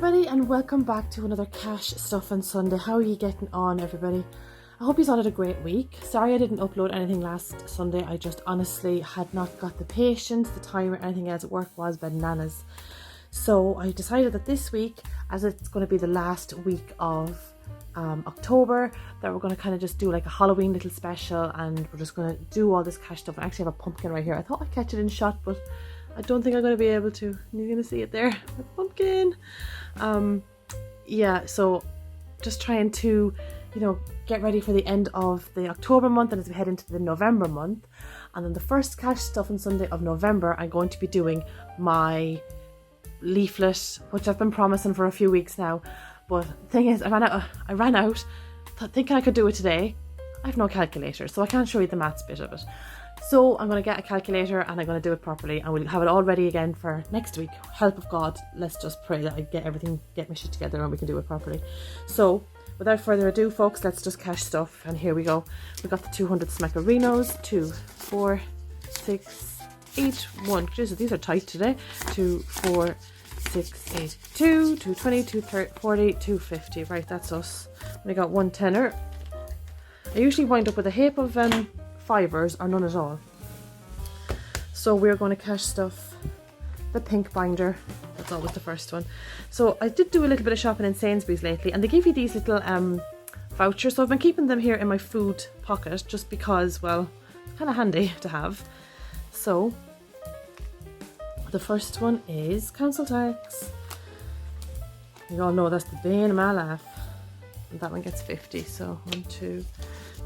everybody, and welcome back to another Cash Stuff on Sunday. How are you getting on, everybody? I hope you all had a great week. Sorry I didn't upload anything last Sunday. I just honestly had not got the patience, the time or anything else. Work was bananas. So I decided that this week, as it's going to be the last week of October, that we're going to kind of just do like a Halloween little special, and we're just going to do all this cash stuff. I actually have a pumpkin right here. I thought I'd catch it in shot, but I don't think I'm going to be able to. You're going to see it there, the pumpkin. Yeah, so just trying to, get ready for the end of the October month, and as we head into the November month. And then the first Cash Stuff on Sunday of November, I'm going to be doing my leaflet, which I've been promising for a few weeks now. But the thing is, I ran out thinking I could do it today. I have no calculator, so I can't show you the maths bit of it. So I'm going to get a calculator and I'm going to do it properly, and we'll have it all ready again for next week. Help of God, let's just pray that I get my shit together and we can do it properly. So without further ado, folks, let's just cash stuff. And here we go. We got the 200 Smackarino's. 2, 4, 6, 8, 1. Jesus, these are tight today. 2, 4, 6, 8, 2, 220, 230, 40, 250. Right, that's us. We got one tenner. I usually wind up with a heap of fivers or none at all. So we're going to cash stuff the pink binder. That's always the first one. So I did do a little bit of shopping in Sainsbury's lately, and they give you these little vouchers. So I've been keeping them here in my food pocket just because, well, it's kind of handy to have. So the first one is council tax. You all know that's the bane of my life. And that one gets 50. So 1, 2,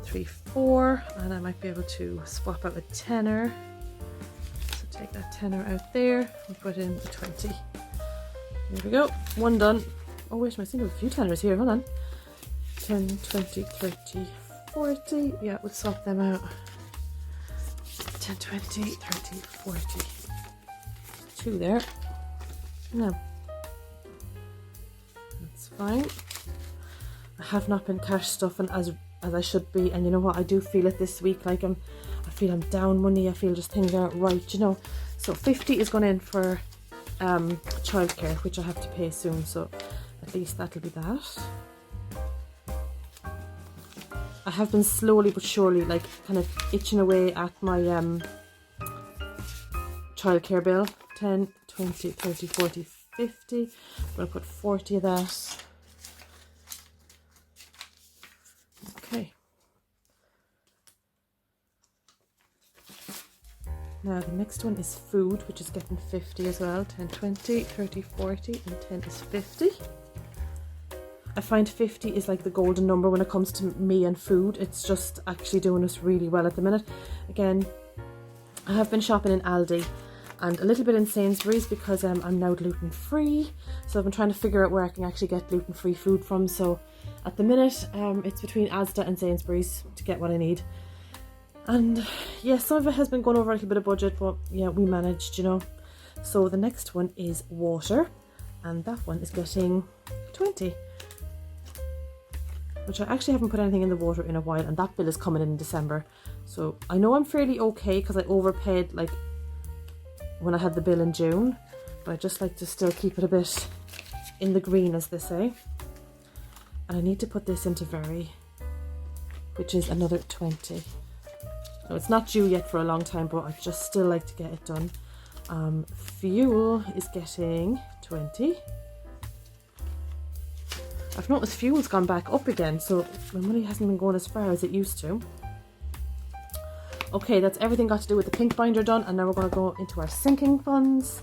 3, 4, and I might be able to swap out a tenner. So take that tenner out there and put in a 20. There we go, one done. Oh wait, am I seeing a few tenners here? Hold on. 10, 20, 30, 40. Yeah, we'll swap them out. 10, 20, 30, 40. 2 there. No, that's fine. I have not been cash stuffing as I should be, and you know what, I do feel it this week. Like I feel I'm down money. I feel just things aren't right, So 50 is going in for childcare, which I have to pay soon, so at least that'll be that. I have been slowly but surely like kind of itching away at my childcare bill. 10, 20, 30, 40, 50. I'm going to put 40 of that. Okay. Now the next one is food, which is getting 50 as well. 10, 20, 30, 40, and 10 is 50. I find 50 is like the golden number when it comes to me and food. It's just actually doing us really well at the minute. Again, I have been shopping in Aldi and a little bit in Sainsbury's because I'm now gluten free. So I've been trying to figure out where I can actually get gluten free food from. So at the minute, it's between Asda and Sainsbury's to get what I need. And yeah, some of it has been going over a little bit of budget, but yeah, we managed, So the next one is water, and that one is getting 20. Which I actually haven't put anything in the water in a while, and that bill is coming in December. So I know I'm fairly okay because I overpaid like when I had the bill in June, but I just like to still keep it a bit in the green, as they say. And I need to put this into Very, which is another 20. So it's not due yet for a long time, but I just still like to get it done. Fuel is getting 20. I've noticed fuel's gone back up again, so my money hasn't been going as far as it used to. Okay, that's everything got to do with the pink binder done, and now we're going to go into our sinking funds.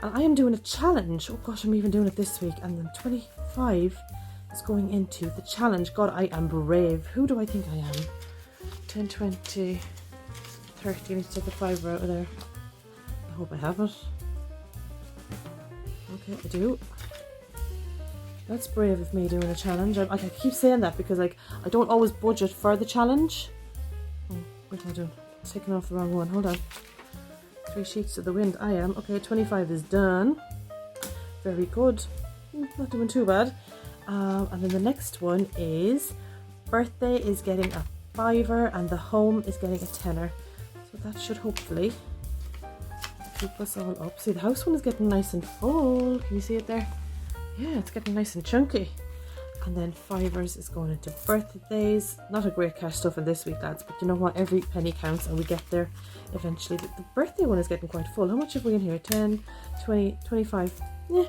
And I am doing a challenge. Oh gosh, I'm even doing it this week. And then 25 is going into the challenge. God, I am brave. Who do I think I am? 10, 20, 30. I need to take the 5 out of there. I hope I have it. Okay, I do. That's brave of me doing a challenge. I keep saying that because I don't always budget for the challenge. Oh, what did I do? I'm taking off the wrong one. Hold on. 3 sheets to the wind. I am. Okay, 25 is done. Very good. Not doing too bad. And then the next one is birthday is getting a 5er and the home is getting a 10er. So that should hopefully keep us all up. See, the house one is getting nice and full. Can you see it there? Yeah, it's getting nice and chunky. And then fivers is going into birthdays. Not a great cash stuff in this week, lads, but you know what? Every penny counts and we get there eventually. The birthday one is getting quite full. How much have we in here? 10, 20, 25. Yeah.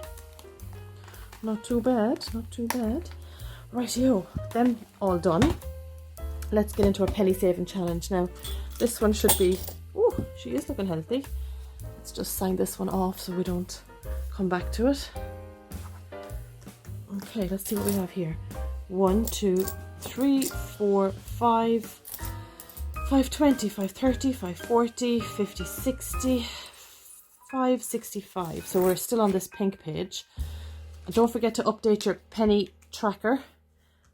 Not too bad. Not too bad. Rightio. Them all done. Let's get into our penny saving challenge now. This one should be... Oh, she is looking healthy. Let's just sign this one off so we don't come back to it. Okay, let's see what we have here. 1, 2, 3, 4, 5, 520, 530, 540, 50, 60, 565. So we're still on this pink page. And don't forget to update your penny tracker.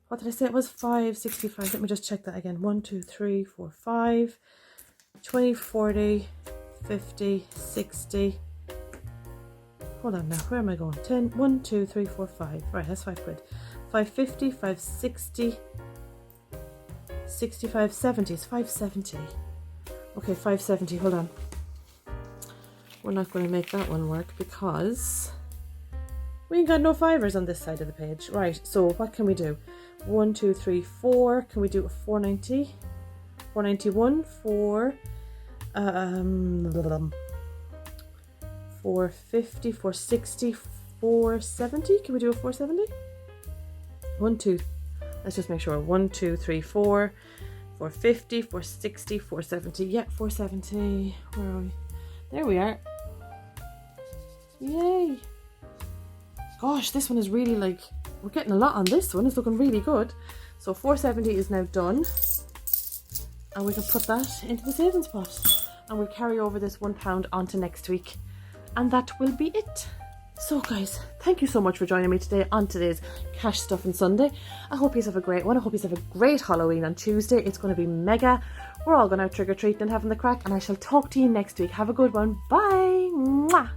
What did I say it was? 565. Let me just check that again. 1, 2, 3, 4, 5, 20, 40, 50, 60. Hold on now, where am I going? 10, 1, 2, 3, 4, 5. Right, that's 5 quid. 550, 560, 65, 70. It's 570. Okay, 570, hold on. We're not going to make that one work because we ain't got no fivers on this side of the page. Right, so what can we do? 1, 2, 3, 4. Can we do a 490? 491, 450, 460, 470. Can we do a 470? 1, 2. Let's just make sure. 1, 2, 3, 4, 450, 460, 470. Yeah, 470. Where are we? There we are. Yay! Gosh, this one is really like, we're getting a lot on this one. It's looking really good. So 470 is now done. And we can put that into the savings pot. And we'll carry over this £1 onto next week. And that will be it. So guys, thank you so much for joining me today on today's Cash Stuffing Sunday. I hope you have a great one. I hope you have a great Halloween on Tuesday. It's going to be mega. We're all going out trick-or-treating and having the crack. And I shall talk to you next week. Have a good one. Bye. Mwah.